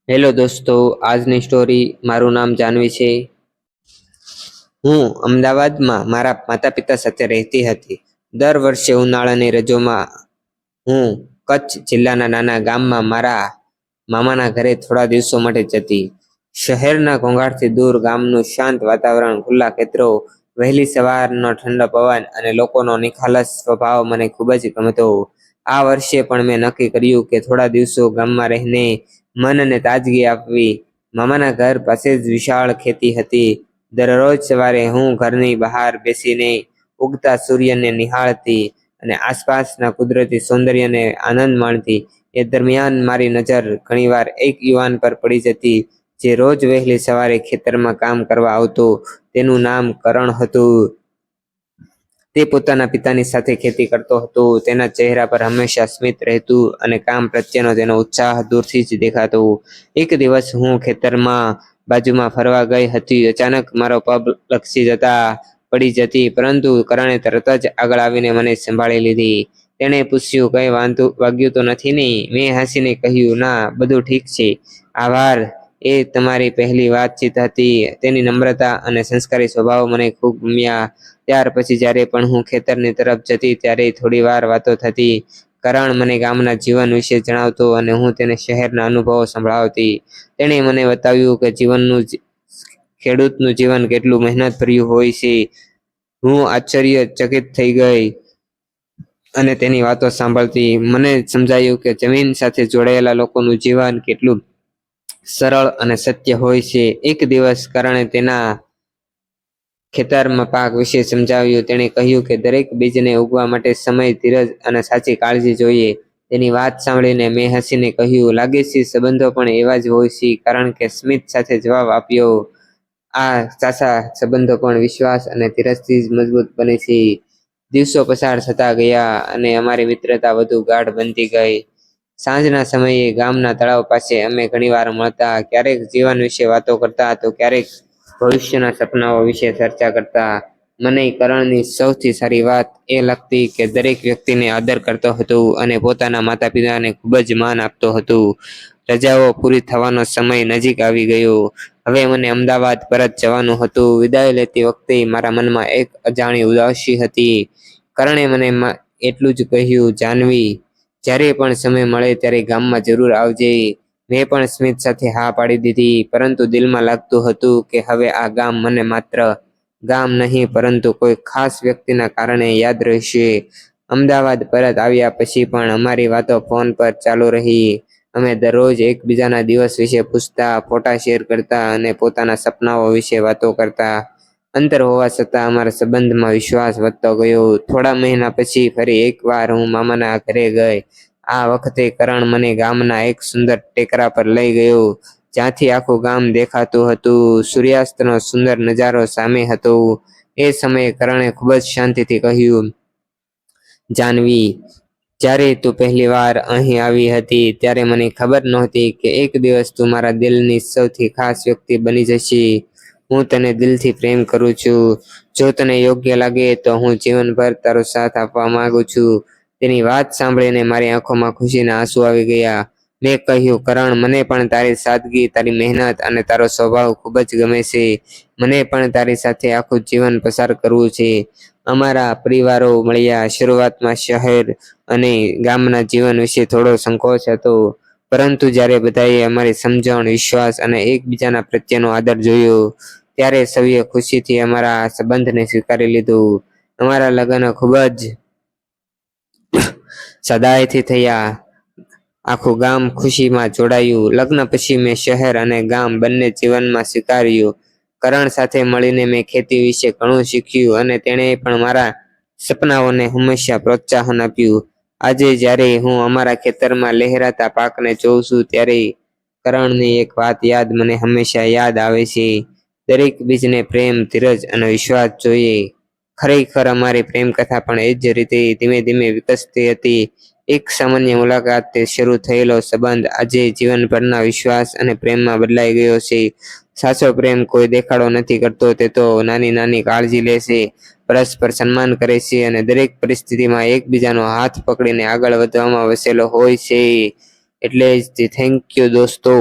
Hello દોસ્તો, આજની story. મારું નામ જાનવી છે. હું અમદાવાદમાં મારા માતા પિતા સાથે રહેતી હતી. દર વર્ષે ઉનાળાની રજાઓમાં હું કચ્છ જિલ્લાના નાના ગામમાં મારા મામાના ઘરે થોડા દિવસો માટે જતી. શહેરના ઘોંઘાટથી દૂર ગામનું શાંત વાતાવરણ, ખુલ્લા ખેતરો, વહેલી સવારનો ઠંડો પવન અને લોકોનો નિખાલસ સ્વભાવ મને ખૂબ જ ગમતો. આ વર્ષે પણ મેં નક્કી કર્યું કે થોડા દિવસો ગામમાં રહીને મનને તાજગી આપવી. મામાના ઘર પાસે જ વિશાળ ખેતી હતી. દરરોજ સવારે હું ઘરની બહાર બેસીને ઉગતા સૂર્યને નિહાળતી અને આસપાસના કુદરતી સૌંદર્યને આનંદ માણતી. એ દરમિયાન મારી નજર ઘણીવાર એક યુવાન પર પડી જતી, જે રોજ વહેલી સવારે ખેતરમાં કામ કરવા આવતો. તેનું નામ કરણ હતું. તે પોતાના પિતાની સાથે ખેતી કરતો હતો. તેના ચહેરા પર હંમેશા સ્મિત રહેતું અને કામ પ્રત્યેનો તેનો ઉત્સાહ દૂરથી જ દેખાતો. એક દિવસ હું ખેતરમાં બાજુમાં ફરવા ગઈ હતી. અચાનક મારો પગ લપસી જતા પડી જતી, પરંતુ કરણે તરત જ આગળ આવીને મને સંભાળી લીધી. તેણે પૂછ્યું, કંઈ વાગ્યું તો નથી ને? મેં હસીને કહ્યું, ના, બધું ઠીક છે. આભાર. એ તમારી પહેલી વાતચીત હતી. તેની નમ્રતા અને સંસ્કારી સ્વભાવ મને ખૂબ ગમ્યા. ત્યાર પછી જ્યારે પણ હું ખેતરની તરફ જતી ત્યારે થોડી વાર વાતો થતી. કરણ મને ગામના જીવન વિશે જણાવતો અને હું તેને શહેરના અનુભવો સંભળાવતી. તેણે મને બતાવ્યું કે ખેડૂતનું જીવન કેટલું મહેનત ભર્યું હોય છે. હું આશ્ચર્યચકિત થઈ ગઈ અને તેની વાતો સાંભળતી. મને સમજાયું કે જમીન સાથે જોડાયેલા લોકોનું જીવન કેટલું સરળ અને સત્ય હોય છે. એક દિવસ કરણે તેના ખેતરમાં પાક વિશે સમજાવ્યું. તેણે કહ્યું કે દરેક બીજને ઉગવા માટે સમય, ધીરજ અને સાચી કાળજી જોઈએ. તેની વાત સાંભળીને મેં હસીને કહ્યું, લાગે છે સંબંધો પણ એવા જ હોય છે. કારણ કે સ્મિત સાથે જવાબ આપ્યો, આ સાચા સંબંધો પણ વિશ્વાસ અને ધીરજથી જ મજબૂત બને છે. દિવસો પસાર થતા ગયા અને અમારી મિત્રતા વધુ ગાઢ બનતી ગઈ. સાંજના સમયે ગામના તળાવ પાસે અમે ઘણીવાર મળતા. ક્યારેક જીવન વિશે વાતો કરતા તો ક્યારેક ભવિષ્યના સપનાઓ વિશે ચર્ચા કરતા. મને કરણની સૌથી સારી વાત એ લાગતી કે દરેક વ્યક્તિને આદર કરતો હતો અને પોતાના માતા પિતાને ખૂબ જ માન આપતો હતો. રજાઓ પૂરી થવાનો સમય નજીક આવી ગયો. હવે મને અમદાવાદ પરત જવાનું હતું. વિદાય લેતી વખતે મારા મનમાં એક અજાણી ઉદાસી હતી. કરણે મને એટલું જ કહ્યું, જાનવી, જ્યારે પણ સમય મળે ત્યારે ગામમાં જરૂર આવજે. મેં પણ સ્મિત સાથે હા પાડી દીધી, પરંતુ દિલમાં લાગતું હતું કે હવે આ ગામ મને માત્ર ગામ નહીં, પરંતુ કોઈ ખાસ વ્યક્તિના કારણે યાદ રહેશે. અમદાવાદ પરત આવ્યા પછી પણ અમારી વાતો ફોન પર ચાલુ રહી. અમે દરરોજ એકબીજાના દિવસ વિશે પૂછતા, ફોટા શેર કરતા અને પોતાના સપનાઓ વિશે વાતો કરતા. અંતર હોવા છતાં અમારા સંબંધમાં વિશ્વાસ વધતો ગયો. થોડા મહિના પછી ફરી એકવાર હું મામાના ઘરે ગઈ. આ વખતે કરણ મને ગામના એક સુંદર ટેકરા પર લઈ ગયો, જ્યાંથી આખું ગામ દેખાતું હતું. સૂર્યાસ્તનો સુંદર નજારો સામે હતો. એ સમયે કરણે ખૂબ જ શાંતિથી કહ્યું, જાનવી, જ્યારે તું પહેલી વાર અહીં આવી હતી ત્યારે મને ખબર નહોતી કે એક દિવસ તું મારા દિલની સૌથી ખાસ વ્યક્તિ બની જશે. હું તને દિલથી પ્રેમ કરું છું. જો તને યોગ્ય લાગે તો હું જીવનભર તારો સાથ આપવા માંગુ છું. તેની વાત સાંભળીને મારી આંખોમાં ખુશીના આંસુ આવી ગયા. મેં કહ્યું, કરણ, મને પણ તારી સાદગી, તારી મહેનત અને તારો સ્વભાવ ખૂબ જ ગમે છે. મને પણ તારી સાથે આખું જીવન પસાર કરવું છે. અમારા પરિવારો મળ્યા. શરૂઆતમાં શહેર અને ગામના જીવન વિશે થોડો સંકોચ હતો, પરંતુ જ્યારે બધાએ અમારી સમજણ, વિશ્વાસ અને એકબીજાના પ્રત્યેનો આદર જોયો, ત્યારે સૌએ ખુશીથી અમારા સંબંધને સ્વીકારી લીધું. અમારા લગ્ન ખૂબ જ સદાયથી થયા. આખું ગામ ખુશીમાં જોડાયું. લગ્ન પછી મેં શહેર અને ગામ બંને જીવનમાં સ્વીકાર્યું. કરણ સાથે મળીને મેં ખેતી વિશે ઘણું શીખ્યું અને તેણે પણ મારા સપનાઓને હંમેશા પ્રોત્સાહન આપ્યું. આજે જ્યારે હું અમારા ખેતરમાં લહેરાતા પાકને જોઉં છું ત્યારે કરણની એક વાત મને હંમેશા યાદ આવે છે. દરેક બીજને પ્રેમ, ધીરજ અને વિશ્વાસ જોઈએ. ખરેખર અમારી પ્રેમ કથા પણ એ જ રીતે ધીમે ધીમે વિકસતી હતી. એક સામાન્ય મુલાકાતથી શરૂ થયેલો સંબંધ આજે જીવનભરના વિશ્વાસ અને પ્રેમમાં બદલાઈ ગયો છે. સાચો પ્રેમ કોઈ દેખાડો નથી કરતો. તે તો નાની નાની કાળજી લે છે, પરસ્પર સન્માન કરે છે અને દરેક પરિસ્થિતિમાં એકબીજાનો હાથ પકડીને આગળ વધવામાં વસેલો હોય છે. એટલે જ થેન્ક યુ દોસ્તો.